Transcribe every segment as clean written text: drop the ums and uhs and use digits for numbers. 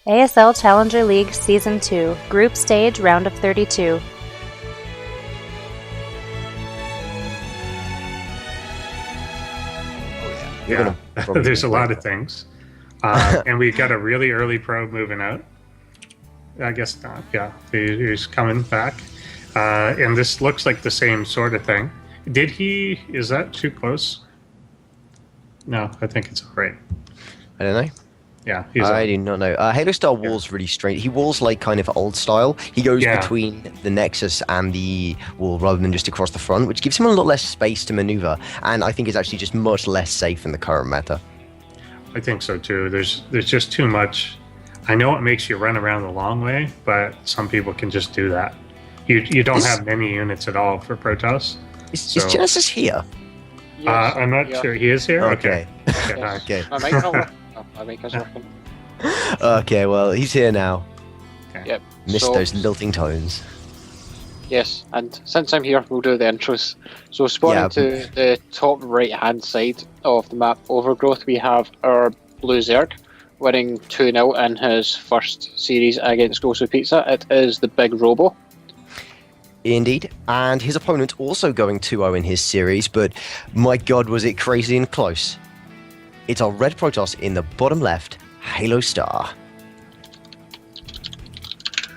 ASL Challenger League Season 2, Group Stage, Round of 32. Yeah, there's a lot of things. And we got a really early pro moving out. I guess not. Yeah, he's coming back. And this looks like the same sort of thing. Is that too close? No, I think it's all right. I don't know. Yeah, I do not know. Halostar walls really strange. He walls like kind of old style. He goes between the Nexus and the wall rather than just across the front, which gives him a lot less space to maneuver, and I think is actually just much less safe in the current meta. I think so too. There's just too much. I know it makes you run around the long way, but some people can just do that. You don't have many units at all for Protoss. Is Genesis here? Yes, I'm not sure. He is here? Okay. Yes. Okay. My mic is working. Okay, well, he's here now. Okay. Yep. Missed those lilting tones. Yes, and since I'm here, we'll do the intros. So spawning to the top right-hand side of the map Overgrowth, we have our Blue Zerg, winning 2-0 in his first series against Gosu Pizza. It is the Big Robo. Indeed, and his opponent also going 2-0 in his series, but my god, was it crazy and close. It's our red Protoss in the bottom left, Halostar.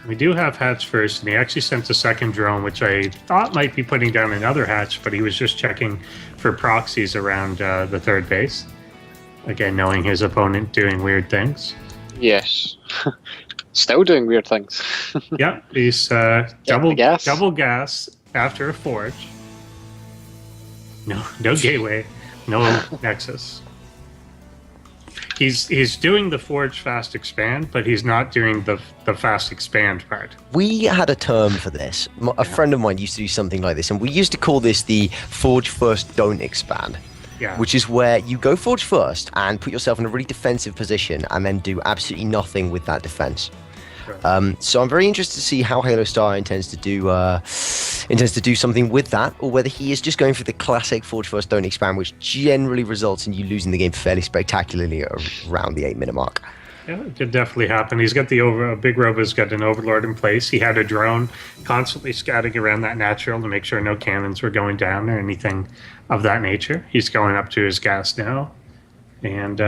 We do have hatch first, and he actually sent a second drone, which I thought might be putting down another hatch, but he was just checking for proxies around the third base. Again, knowing his opponent doing weird things. Yes. Still doing weird things. Yeah, he's double gas after a forge. No gateway, no nexus. He's doing the forge fast expand, but he's not doing the fast expand part. We had a term for this. A friend of mine used to do something like this, and we used to call this the forge first, don't expand. Yeah. Which is where you go forge first and put yourself in a really defensive position and then do absolutely nothing with that defense. Sure. So I'm very interested to see how Halostar intends to do something with that, or whether he is just going for the classic forge first, don't expand, which generally results in you losing the game fairly spectacularly around the 8-minute mark. Yeah, it could definitely happen. He's got Big Robo's got an Overlord in place. He had a drone constantly scouting around that natural to make sure no cannons were going down or anything of that nature. He's going up to his gas now. And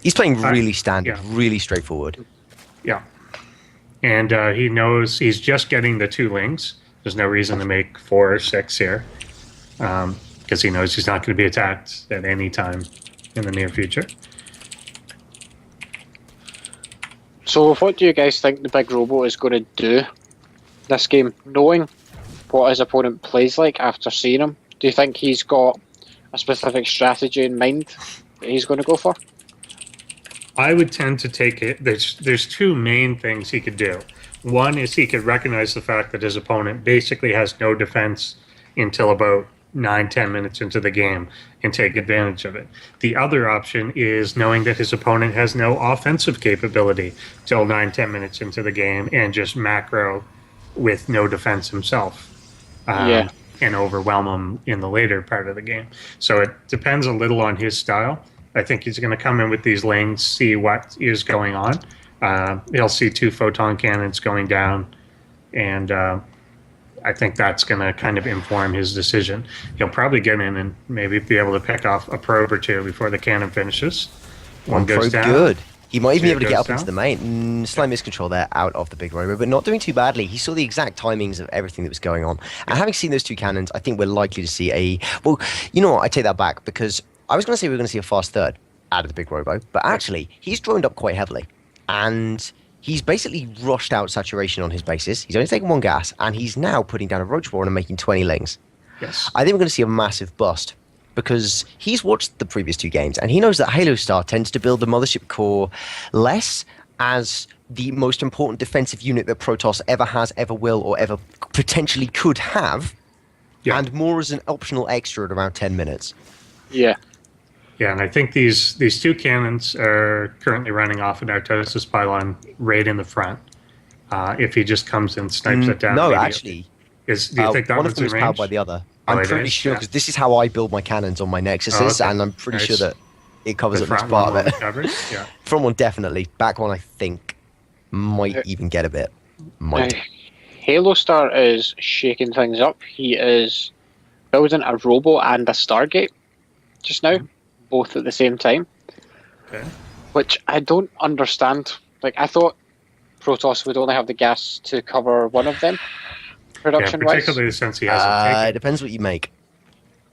he's playing really standard, really straightforward. Yeah. And he knows he's just getting the 2 lings. There's no reason to make 4 or 6 here. Because he knows he's not going to be attacked at any time in the near future. So what do you guys think the Big Robo is going to do this game, knowing what his opponent plays like after seeing him? Do you think he's got a specific strategy in mind that he's going to go for? I would tend to take it. There's 2 main things he could do. One is he could recognize the fact that his opponent basically has no defense until about 9-10 minutes into the game and take advantage of it. The other option is knowing that his opponent has no offensive capability till 9-10 minutes into the game and just macro with no defense himself. And overwhelm him in the later part of the game. So it depends a little on his style. I think he's going to come in with these lanes, see what is going on. He'll see 2 photon cannons going down, and I think that's going to kind of inform his decision. He'll probably get in and maybe be able to pick off a probe or 2 before the cannon finishes. One goes down. Good. He might even be able to get up down. into the main. Slight miscontrol there out of the Big Robo, but not doing too badly. He saw the exact timings of everything that was going on. And having seen those 2 cannons, I think we're likely to see a... Well, you know what? I take that back, because I was going to say we were going to see a fast third out of the Big Robo, but actually, he's droned up quite heavily. And he's basically rushed out saturation on his bases. He's only taken 1 gas, and he's now putting down a Roach Warren and making 20 lings. Yes. I think we're going to see a massive bust, because he's watched the previous 2 games, and he knows that Halostar tends to build the Mothership Core less as the most important defensive unit that Protoss ever has, ever will, or ever potentially could have, and more as an optional extra at around 10 minutes. Yeah. Yeah, and I think these 2 cannons are currently running off an Artosis pylon right in the front. If he just comes and snipes it down. No, actually. Do you think that one one's of them is in powered range? by the other. I'm pretty sure, because this is how I build my cannons on my Nexuses, and I'm pretty sure that it covers at least part of it. Yeah. Front one, definitely. Back one, I think. Might even get a bit. Might. Halostar is shaking things up. He is building a robo and a Stargate just now, both at the same time. Okay. Which I don't understand. Like, I thought Protoss would only have the gas to cover one of them, Yeah, production-wise. particularly since he hasn't taken. It depends what you make.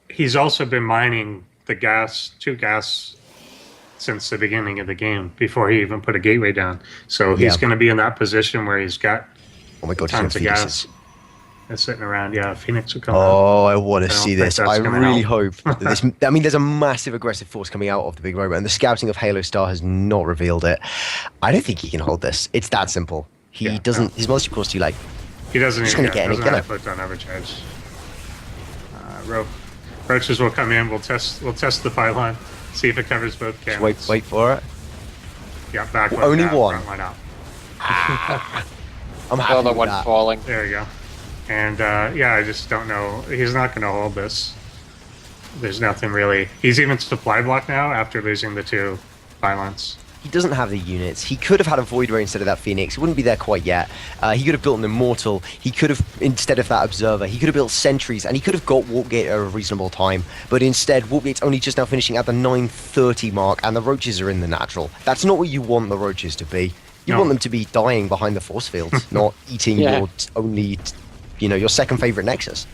He's also been mining the two gas, since the beginning of the game, before he even put a gateway down. So he's going to be in that position where he's got tons of gas that's sitting around. Yeah, Phoenix will come out. Oh, I want to see this. I really help. hope that this. I mean, there's a massive aggressive force coming out of the big robot, and the scouting of Halostar has not revealed it. I don't think he can hold this. It's that simple. He doesn't. His multi-core's too late. He doesn't He's even gonna get any doesn't have photon overcharge. Roaches will come in. We'll test the pylon. See if it covers both cannons. Wait for it. Yeah, back one. Only down, one. Front line out. I'm happy Another with one that. falling. There you go. And I just don't know. He's not going to hold this. There's nothing really. He's even supply block now after losing the 2 pylons. He doesn't have the units. He could have had a Void Ray instead of that Phoenix. It wouldn't be there quite yet. He could have built an Immortal. He could have, instead of that Observer, he could have built Sentries, and he could have got Warp Gate at a reasonable time. But instead, Warp Gate's only just now finishing at the 9:30 mark, and the Roaches are in the natural. That's not what you want the Roaches to be. You want them to be dying behind the force fields, not eating your only, your second favorite Nexus.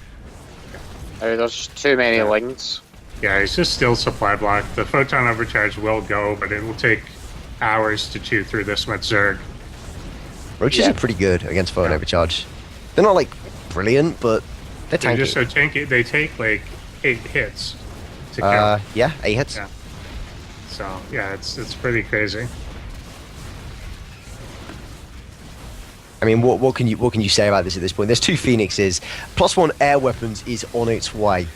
There's too many lanes. Yeah, he's just still supply block. The photon overcharge will go, but it will take hours to chew through this with Zerg. Roaches are pretty good against photon overcharge. They're not like brilliant, but they're tanky. They're just so tanky. They take like 8 hits to kill. Yeah, 8 hits. Yeah. So yeah, it's pretty crazy. I mean, what can you say about this at this point? There's 2 Phoenixes, +1 air weapons is on its way.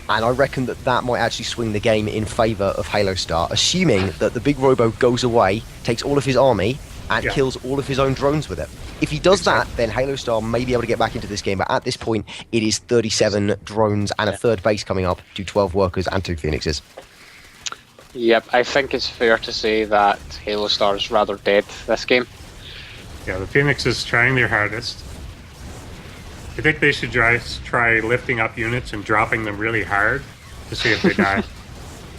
And I reckon that might actually swing the game in favour of Halostar, assuming that the big robo goes away, takes all of his army, and kills all of his own drones with it. If he does that, then Halostar may be able to get back into this game, but at this point, it is 37 drones and a 3rd base coming up to 12 workers and 2 Phoenixes. Yep, I think it's fair to say that Halostar is rather dead this game. Yeah, the Phoenix is trying their hardest. I think they should try lifting up units and dropping them really hard to see if they die.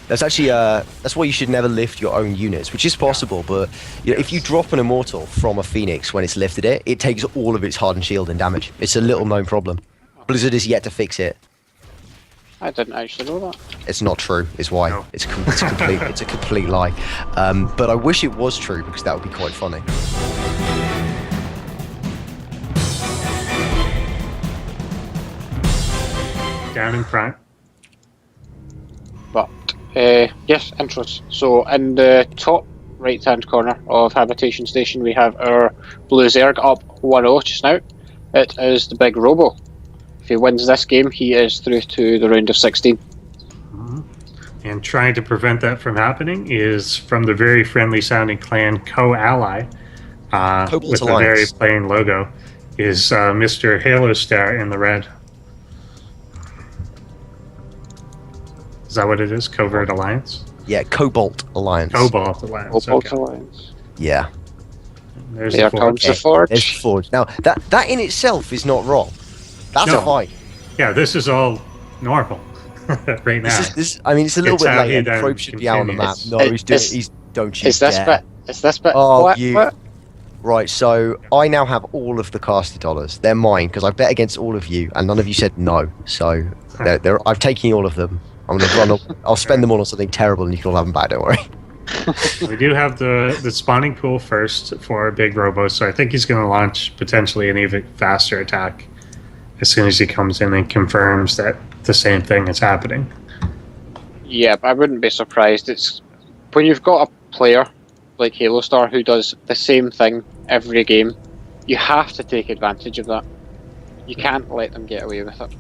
That's actually that's why you should never lift your own units, which is possible. But if you drop an Immortal from a Phoenix when it's lifted it takes all of its hardened shield and damage. It's a little known problem. Blizzard is yet to fix it. I didn't actually know that. It's not true. Is why No. it's a complete lie. But I wish it was true because that would be quite funny. Down in front. But, yes, intros. So, in the top right-hand corner of Habitation Station, we have our Blue Zerg up 1-0 just now. It is the Big Robo. If he wins this game, he is through to the round of 16. And trying to prevent that from happening is from the very friendly-sounding clan Co-Ally, with a very plain logo, is Mr. Halostar in the red. Is that what it is? Covert Alliance? Yeah, Cobalt Alliance. Cobalt Alliance. Cobalt Okay. Alliance. Yeah. There's There the comes forge. the Forge. There's Forge. Now that in itself is not wrong. That's No. a fight. Yeah, this is all normal right now. I mean, it's a little It's bit how late. he And then Probe should be out on the map. continues. No, don't you Is this dare. bit? Is this bit? Oh, what? you- What? Right, so I now have all of the caster dollars. They're mine because I bet against all of you, and none of you said no. So I've taken all of them. I'm gonna run. I'll spend them all on something terrible, and you can all have them back. Don't worry. We do have the spawning pool first for Big Robo, so I think he's going to launch potentially an even faster attack as soon as he comes in and confirms that the same thing is happening. Yeah, I wouldn't be surprised. It's when you've got a player like Halostar who does the same thing every game, you have to take advantage of that. You can't let them get away with it.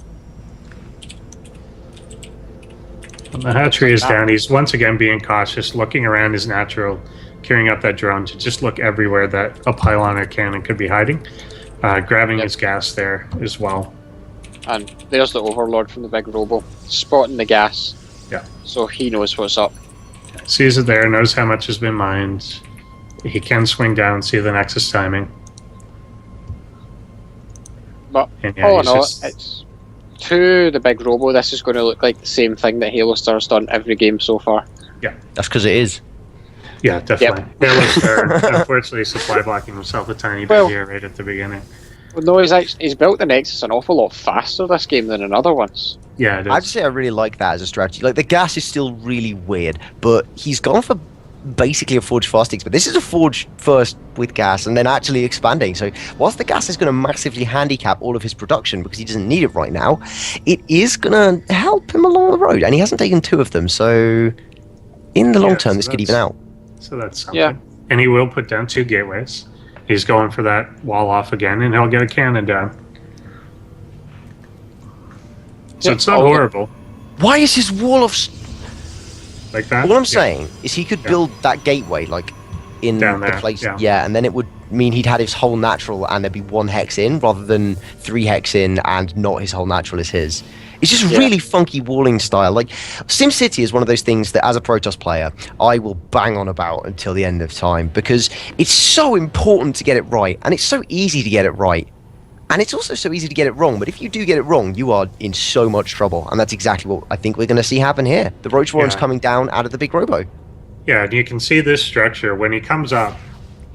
The hatchery is down. He's once again being cautious, looking around his natural, queuing up that drone to just look everywhere that a pylon or cannon could be hiding, grabbing his gas there as well. And there's the Overlord from the Big Robo, spotting the gas. Yeah. So he knows what's up. Sees it there, knows how much has been mined. He can swing down, see the Nexus timing. But And yeah, all in he's all, just- it's to the big robo. This is going to look like the same thing that Halostar's done every game so far. That's because it is. Yeah, definitely. Halostar, unfortunately, supply blocking himself a tiny bit here right at the beginning. Well, no, he's built the Nexus an awful lot faster this game than in other ones. Yeah, it is. I'd say I really like that as a strategy. Like, the gas is still really weird, but he's gone for basically a Forge Fast X, but this is a Forge first with gas and then actually expanding. So whilst the gas is going to massively handicap all of his production because he doesn't need it right now, it is going to help him along the road, and he hasn't taken 2 of them, so in the long term, so this could even out. So that's something. Yeah. And he will put down 2 gateways. He's going for that wall off again, and he'll get a cannon down. So Yeah, it's not all of it. horrible Why is his wall of... like that. All I'm Yeah. saying is he could build that gateway, like, in Down the there, place... yeah. Yeah, and then it would mean he'd had his whole natural and there'd be 1 hex in, rather than 3 hex in and not his whole natural is his. It's just Yeah. really funky walling style. Like, SimCity is one of those things that, as a Protoss player, I will bang on about until the end of time, because it's so important to get it right, and it's so easy to get it right. And it's also so easy to get it wrong, but if you do get it wrong, you are in so much trouble, and that's exactly what I think we're going to see happen here. The Roach Warren's Yeah. coming down out of the big robo. Yeah, and you can see this structure. When he comes up,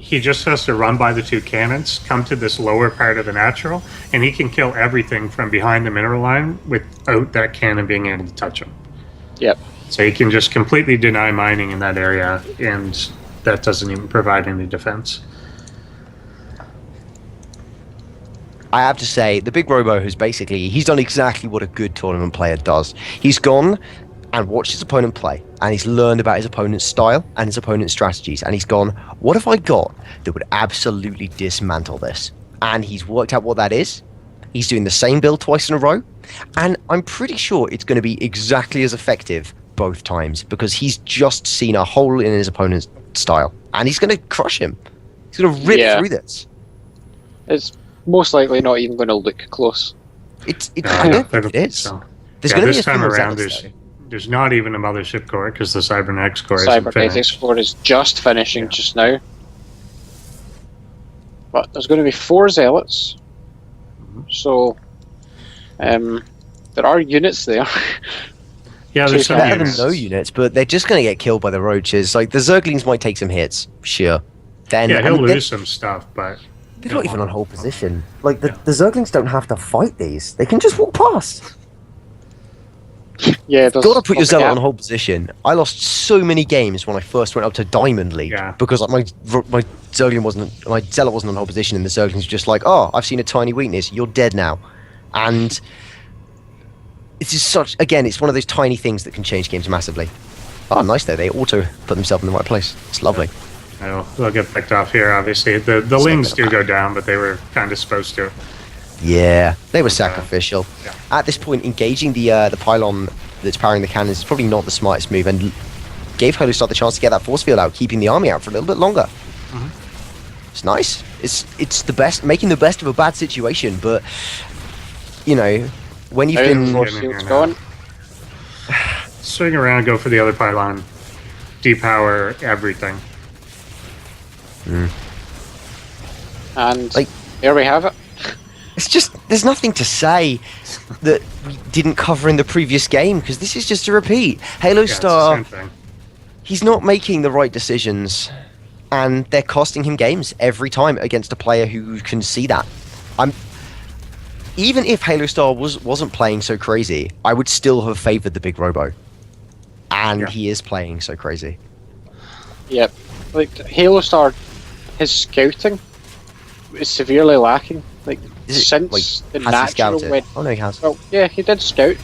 he just has to run by the 2 cannons, come to this lower part of the natural, and he can kill everything from behind the mineral line without that cannon being able to touch him. Yep. So he can just completely deny mining in that area, and that doesn't even provide any defense. I have to say, the big robo has basically, he's done exactly what a good tournament player does. He's gone and watched his opponent play, and he's learned about his opponent's style and his opponent's strategies, and he's gone, what have I got that would absolutely dismantle this? And he's worked out what that is. He's doing the same build twice in a row, and I'm pretty sure it's going to be exactly as effective both times, because he's just seen a hole in his opponent's style, and he's going to crush him. He's going to rip Yeah. through this. It's most likely not even going to look close. I don't think it is. So. There's Yeah, going to be this a time few more around, zealots, there's though. there's not even a mothership core because the Cybernetics core isn't Cybernetics finished. core is just finishing Yeah. just now. But there's going to be 4 zealots. So, there are units there. Yeah, there's some Better than units. no units, but they're just going to get killed by the roaches. Like, the Zerglings might take some hits, sure. Then, Yeah, I he'll mean, lose some stuff, but they're not even on hold position. Like, the Zerglings don't have to fight these. They can just walk past. Yeah, there's Got to put your there's a zealot gap. on hold position. I lost so many games when I first went up to Diamond League Yeah. because my zealot wasn't on hold position, and the Zerglings were just like, "Oh, I've seen a tiny weakness. You're dead now," and it's just such. Again, it's one of those tiny things that can change games massively. Oh, nice though. They auto put themselves in the right place. It's lovely. they'll get picked off here. Obviously, the lings do go down, but they were kind of supposed to. Yeah, they were sacrificial. Yeah. At this point, engaging the pylon that's powering the cannons is probably not the smartest move, and gave Halostar the chance to get that force field out, keeping the army out for a little bit longer. It's nice. It's the best, making the best of a bad situation. But you know, when you've Now the been force in field's here now. gone. Swing around, go for the other pylon, depower everything. And Like- there we have it. it's just there's nothing to say that we didn't cover in the previous game, because this is just a repeat. Yeah, it's the Halostar, same thing. he's not making the right decisions, and they're costing him games every time against a player who can see that. Even if Halostar wasn't playing so crazy, I would still have favored the big robo, and Yeah. he is playing so crazy. Yep. Like Halostar, his scouting is severely lacking. Like Is it, since like, the has he natural scouted? went. Oh no, he has. Well, yeah, he did scout,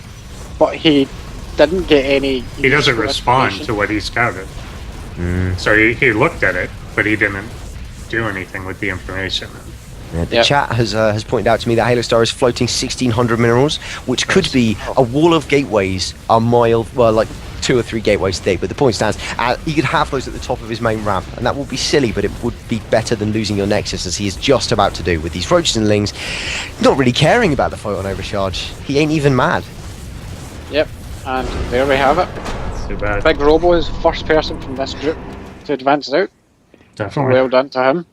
but he didn't get any. He doesn't useful respond information. to what he scouted. So he looked at it, but he didn't do anything with the information. Yeah, the Yep. chat has pointed out to me that Halostar is floating 1,600 minerals, which could be a wall of gateways a mile, well, like 2 or 3 gateways thick. But the point stands, he could have those at the top of his main ramp, and that would be silly, but it would be better than losing your Nexus, as he is just about to do with these roaches and lings, not really caring about the photon overcharge. He ain't even mad. Yep, and there we have it. Too bad. Big Robo is first person from this group to advance out. Definitely. Well done to him.